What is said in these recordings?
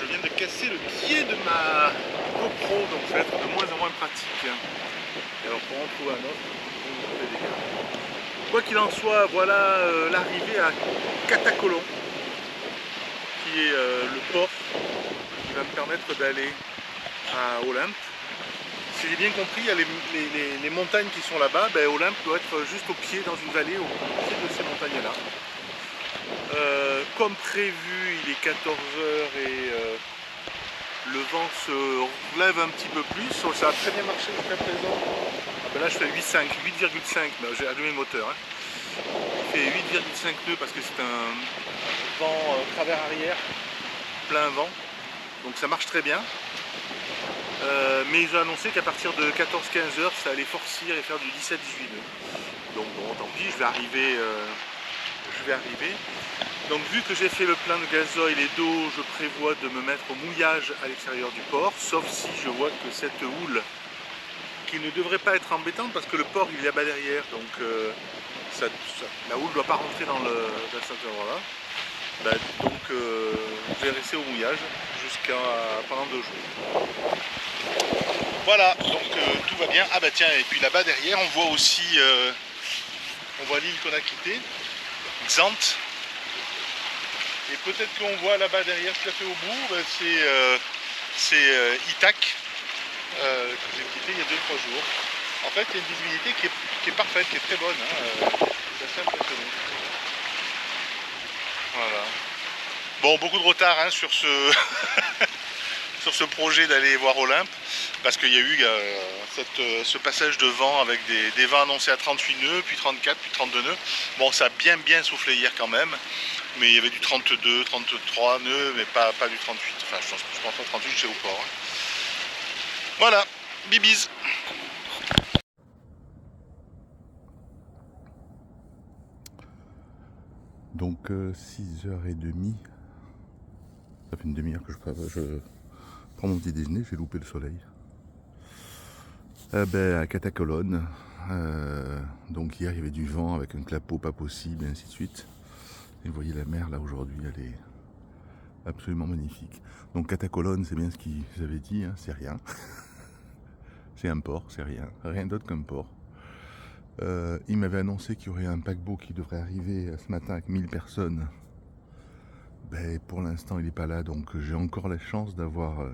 viens de casser le pied de ma GoPro, donc ça va être de moins en moins pratique. Et alors pour en trouver un autre, on fait des dégâts. Quoi qu'il en soit, voilà l'arrivée à Catacolon, qui est le port qui va me permettre d'aller à Olympe. Si j'ai bien compris, il y a les montagnes qui sont là-bas. Ben, Olympe doit être juste au pied, dans une vallée, au pied de ces montagnes-là. Comme prévu, il est 14 h et le vent se relève un petit peu plus. Ça a très bien marché jusqu'à présent. Ah ben là, je fais 8,5, ben, j'ai allumé le moteur. Hein. Il fait 8,5 nœuds parce que c'est un vent travers arrière, plein vent. Donc ça marche très bien. Mais ils ont annoncé qu'à partir de 14-15 h, ça allait forcir et faire du 17-18 nœuds. Donc bon, tant pis, je vais arriver. Donc vu que j'ai fait le plein de gasoil et d'eau, je prévois de me mettre au mouillage à l'extérieur du port, sauf si je vois que cette houle, qui ne devrait pas être embêtante parce que le port il est là-bas derrière, donc la houle ne doit pas rentrer dans cet endroit-là. Donc je vais rester au mouillage pendant 2 jours. Voilà, donc tout va bien. Ah bah tiens, et puis là-bas derrière, on voit aussi on voit l'île qu'on a quittée, Xanthe. Et peut-être qu'on voit là-bas derrière, tout à fait au bout, c'est Ithac, que j'ai quitté il y a 2-3 jours. En fait, il y a une visibilité qui est parfaite, qui est très bonne. Hein, c'est assez impressionnant. Voilà. Bon, beaucoup de retard hein, sur ce sur ce projet d'aller voir Olympe, parce qu'il y a eu ce passage de vent avec des vents annoncés à 38 nœuds, puis 34, puis 32 nœuds. Bon, ça a bien soufflé hier quand même, mais il y avait du 32, 33 nœuds, mais pas du 38. Enfin, je pense pas 38 chez au port. Hein. Voilà, bibise. Donc 6h30, ça fait une demi-heure que je prends mon petit déjeuner, j'ai loupé le soleil. À Catacolone, donc hier il y avait du vent avec un clapot pas possible et ainsi de suite. Et vous voyez la mer là aujourd'hui, elle est absolument magnifique. Donc Catacolone, c'est bien ce qu'ils avaient dit, hein, c'est rien. C'est un port, c'est rien d'autre qu'un port. Ils m'avaient annoncé qu'il y aurait un paquebot qui devrait arriver ce matin avec 1000 personnes. Pour l'instant il n'est pas là, donc j'ai encore la chance d'avoir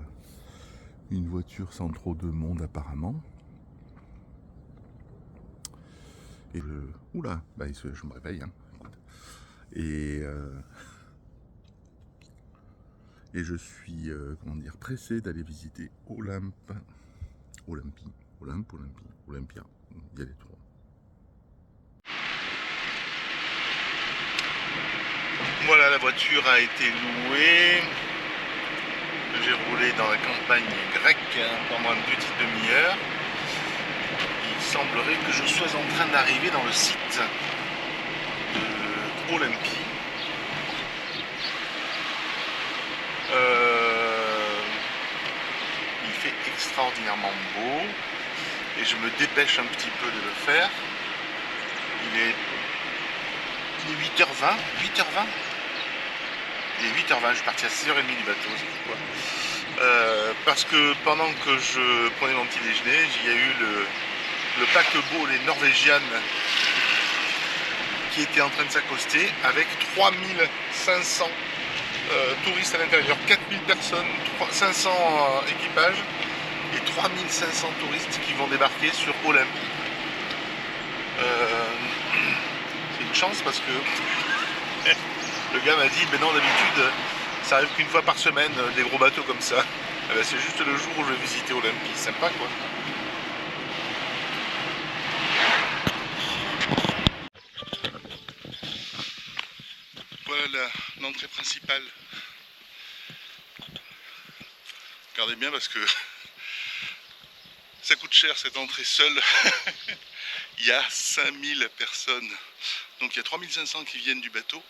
une voiture sans trop de monde apparemment. Et oula, je me réveille. Hein. Et je suis pressé d'aller visiter Olympia. Il y a les trois. Voilà, la voiture a été louée. J'ai roulé dans la campagne grecque pendant une petite demi-heure. Il semblerait que je sois en train d'arriver dans le site de Olympie. Il fait extraordinairement beau et je me dépêche un petit peu de le faire. Il est 8h20. Il est 8h20, je suis parti à 6h30 du bateau, c'est pourquoi. Parce que pendant que je prenais mon petit déjeuner, il y a eu le paquebot, les Norvégiennes, qui était en train de s'accoster avec 3500 touristes à l'intérieur, 4000 personnes, 500 équipages et 3500 touristes qui vont débarquer sur Olympie. C'est une chance parce que le gars m'a dit, mais non, d'habitude, ça arrive qu'une fois par semaine, des gros bateaux comme ça. C'est juste le jour où je vais visiter Olympie. Sympa, quoi. Voilà l'entrée principale. Regardez bien parce que ça coûte cher cette entrée seule. Il y a 5000 personnes. Donc il y a 3500 qui viennent du bateau.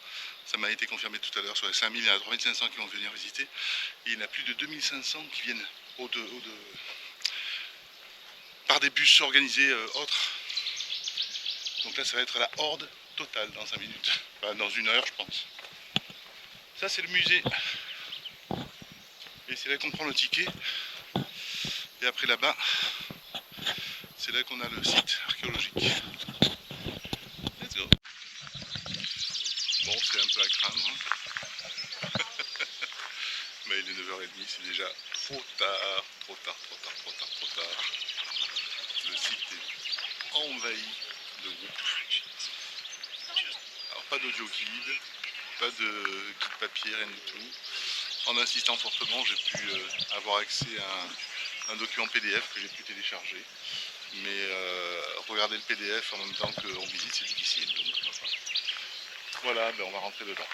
Ça m'a été confirmé tout à l'heure. Sur les 5000, il y en a 3500 qui vont venir visiter. Et il y en a plus de 2500 qui viennent par des bus organisés autres. Donc là, ça va être la horde totale dans 5 minutes. Enfin, dans 1 heure, je pense. Ça, c'est le musée. Et c'est là qu'on prend le ticket. Et après là-bas, c'est là qu'on a le site archéologique. Let's go. Bon, c'est un peu à craindre. Mais il est 9h30, c'est déjà trop tard. Le site est envahi de groupes. Alors pas d'audio guide, pas de guide papier, rien du tout. En insistant fortement, j'ai pu avoir accès à un document PDF que j'ai pu télécharger. Mais regarder le PDF en même temps qu'on visite, c'est difficile. Donc, voilà, ben on va rentrer dedans.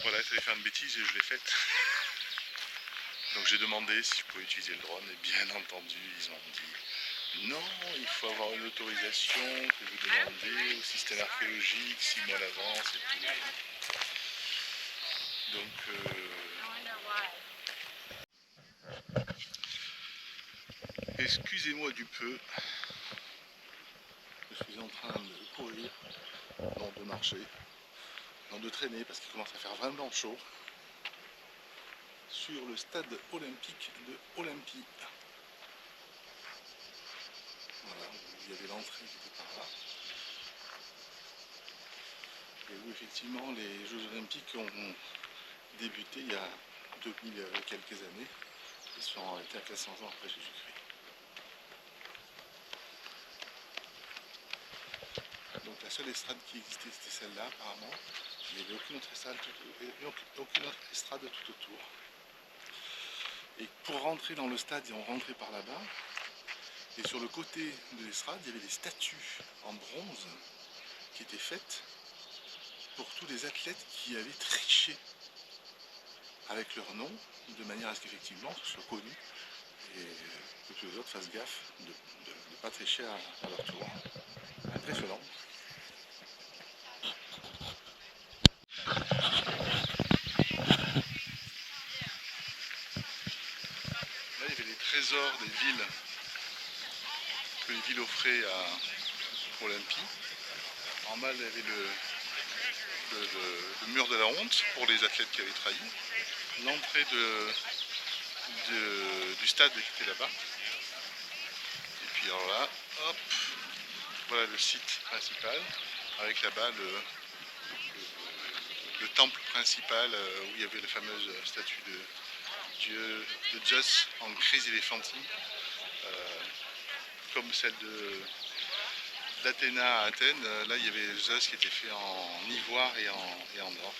Voilà, ça avait fait une bêtise et je l'ai faite. Donc j'ai demandé si je pouvais utiliser le drone et bien entendu ils ont dit non, il faut avoir une autorisation que vous demandez au système archéologique 6 mois à l'avance et tout. Donc excusez-moi du peu, je suis en train de courir, non de marcher, non de traîner parce qu'il commence à faire vraiment chaud sur le stade olympique de Olympie. Voilà, il y avait l'entrée qui était par là. Et où effectivement les Jeux Olympiques ont débuté il y a 2000 quelques années et sont arrêtés à 400 ans après Jésus-Christ. Donc la seule estrade qui existait c'était celle-là apparemment. Il n'y avait aucune autre estrade tout autour. Et pour rentrer dans le stade, on rentrait par là-bas. Et sur le côté de l'estrade, il y avait des statues en bronze qui étaient faites pour tous les athlètes qui avaient triché avec leur nom, de manière à ce qu'effectivement ce soit connu et que tous les autres fassent gaffe de ne pas tricher à leur tour. Impressionnant. Là, il y avait les trésors des villes que les villes offraient à Olympie. En bas, il y avait le mur de la honte pour les athlètes qui avaient trahi. L'entrée du stade qui était là-bas. Et puis alors là, hop, voilà le site principal, avec là-bas le temple principal où il y avait la fameuse statue de Zeus en crise éléphantine, comme celle d'Athéna à Athènes. Là il y avait Zeus qui était fait en ivoire et en or.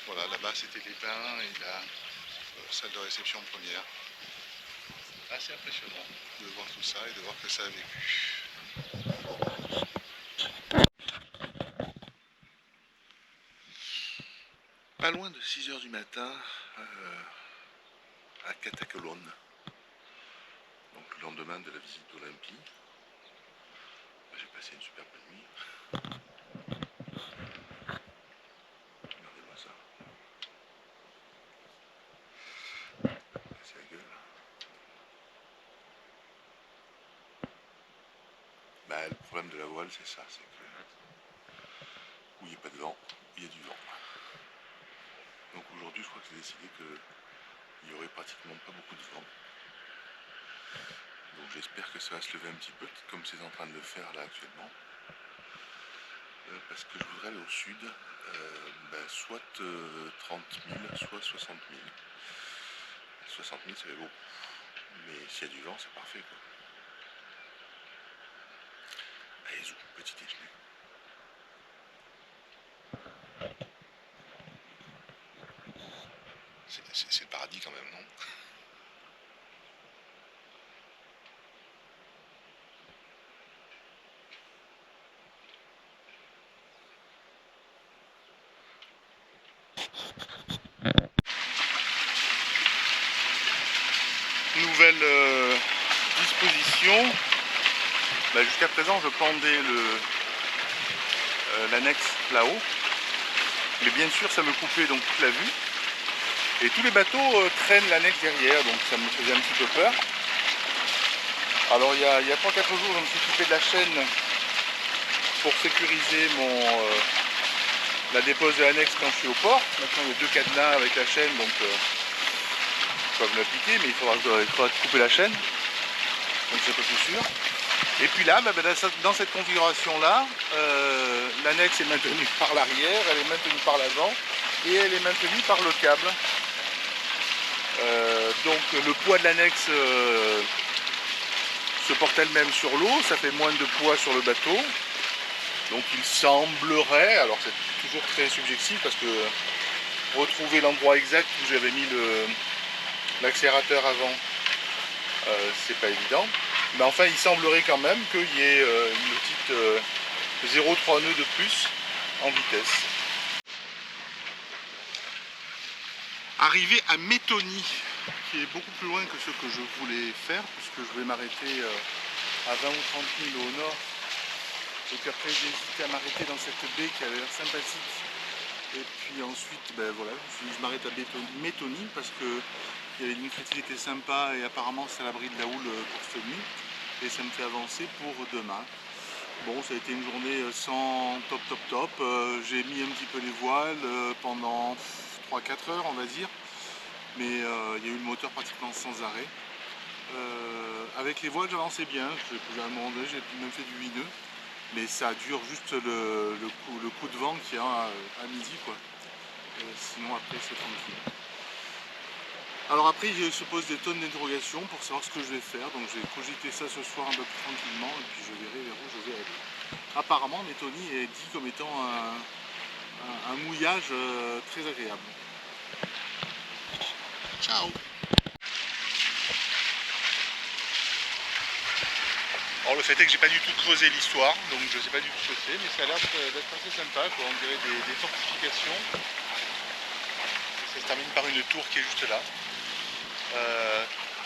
Voilà, là-bas c'était les bains et la salle de réception première. Assez impressionnant de voir tout ça et de voir que ça a vécu. Pas loin de 6h du matin à Catacolone, donc le lendemain de la visite d'Olympie. J'ai passé une superbe nuit. Regardez-moi ça. C'est la gueule. Bah, le problème de la voile, c'est ça, c'est que où il n'y a pas de vent, il y a du vent. Donc aujourd'hui, je crois que c'est décidé qu'il n'y aurait pratiquement pas beaucoup de vent. Donc j'espère que ça va se lever un petit peu, comme c'est en train de le faire là actuellement. Parce que je voudrais aller au sud, soit 30 000, soit 60 000. 60 000, ça fait beau. Mais s'il y a du vent, c'est parfait, quoi. Allez, zou, petit déjeuner. C'est le paradis quand même, non? Nouvelle disposition. Jusqu'à présent, je pendais l'annexe là-haut. Mais bien sûr, ça me coupait donc toute la vue. Et tous les bateaux traînent l'annexe derrière, donc ça me faisait un petit peu peur. Alors il y a 3-4 jours, je me suis coupé de la chaîne pour sécuriser la dépose de l'annexe quand je suis au port. Maintenant il y a 2 cadenas avec la chaîne, donc ils peuvent l'appliquer, mais il faudra couper la chaîne, donc c'est pas tout sûr. Et puis là, dans cette configuration-là, l'annexe est maintenue par l'arrière, elle est maintenue par l'avant et elle est maintenue par le câble. Donc le poids de l'annexe se porte elle-même sur l'eau, ça fait moins de poids sur le bateau. Donc il semblerait, alors c'est toujours très subjectif parce que retrouver l'endroit exact où j'avais mis l'accélérateur avant, c'est pas évident. Mais enfin il semblerait quand même qu'il y ait une petite 0,3 nœuds de plus en vitesse. Arrivé à Métony, qui est beaucoup plus loin que ce que je voulais faire, puisque je vais m'arrêter à 20 ou 30 000 au nord. Et puis après j'ai hésité à m'arrêter dans cette baie qui avait l'air sympathique. Et puis ensuite, voilà, je m'arrête à Métony parce que il y avait une critique qui était sympa et apparemment c'est à l'abri de la houle pour cette nuit. Et ça me fait avancer pour demain. Bon, ça a été une journée sans top. J'ai mis un petit peu les voiles pendant 3-4 heures, on va dire. Mais il y a eu le moteur pratiquement sans arrêt. Avec les voiles, j'avançais bien. À un moment donné, j'ai même fait du 8 nœuds. Mais ça dure juste le coup de vent qu'il y a à midi, quoi. Sinon, après, c'est tranquille. Alors après, il se pose des tonnes d'interrogations pour savoir ce que je vais faire. Donc je vais cogiter ça ce soir un peu plus tranquillement et puis je verrai vers où je vais aller. Apparemment, Métony est dit comme étant un mouillage très agréable. Ciao! Alors le fait est que j'ai pas du tout creusé l'histoire, donc je sais pas du tout ce que c'est, mais ça a l'air d'être assez sympa, quoi. On dirait des fortifications. Ça se termine par une tour qui est juste là.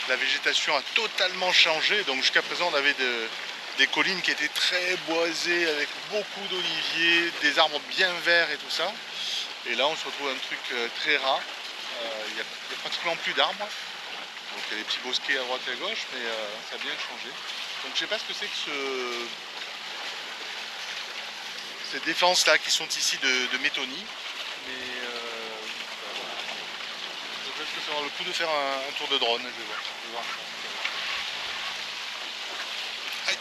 La végétation a totalement changé, donc jusqu'à présent on avait des collines qui étaient très boisées avec beaucoup d'oliviers, des arbres bien verts et tout ça. Et là on se retrouve un truc très ras. Il n'y a pratiquement plus d'arbres. Donc il y a des petits bosquets à droite et à gauche, mais ça a bien changé. Donc je sais pas ce que c'est que ces défenses là qui sont ici de Métony, mais peut-être que ça vaut le coup de faire un tour de drone, je vais voir. Aïe.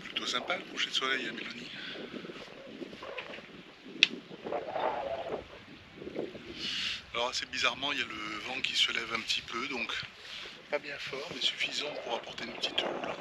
Plutôt sympa le coucher de soleil à Métony. Alors assez bizarrement, il y a le vent qui se lève un petit peu, donc pas bien fort, mais suffisant pour apporter une petite houle.